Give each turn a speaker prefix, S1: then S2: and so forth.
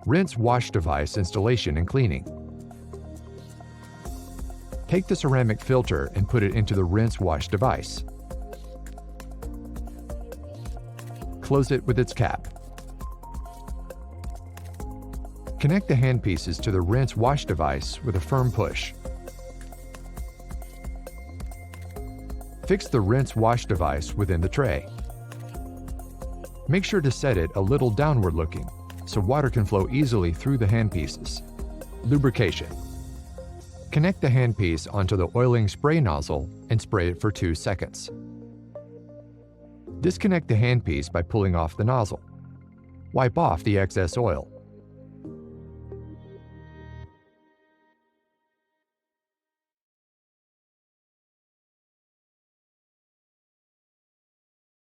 S1: Rinse wash device installation and cleaning. Take the ceramic filter and put it into the rinse wash device. Close it with its cap. Connect the handpieces to the rinse wash device with a firm push. Fix the rinse wash device within the tray. Make sure to set it a little downward looking so water can flow easily through the handpieces. Lubrication. Connect the handpiece onto the oiling spray nozzle and spray it for 2 seconds. Disconnect the handpiece by pulling off the nozzle. Wipe off the excess oil.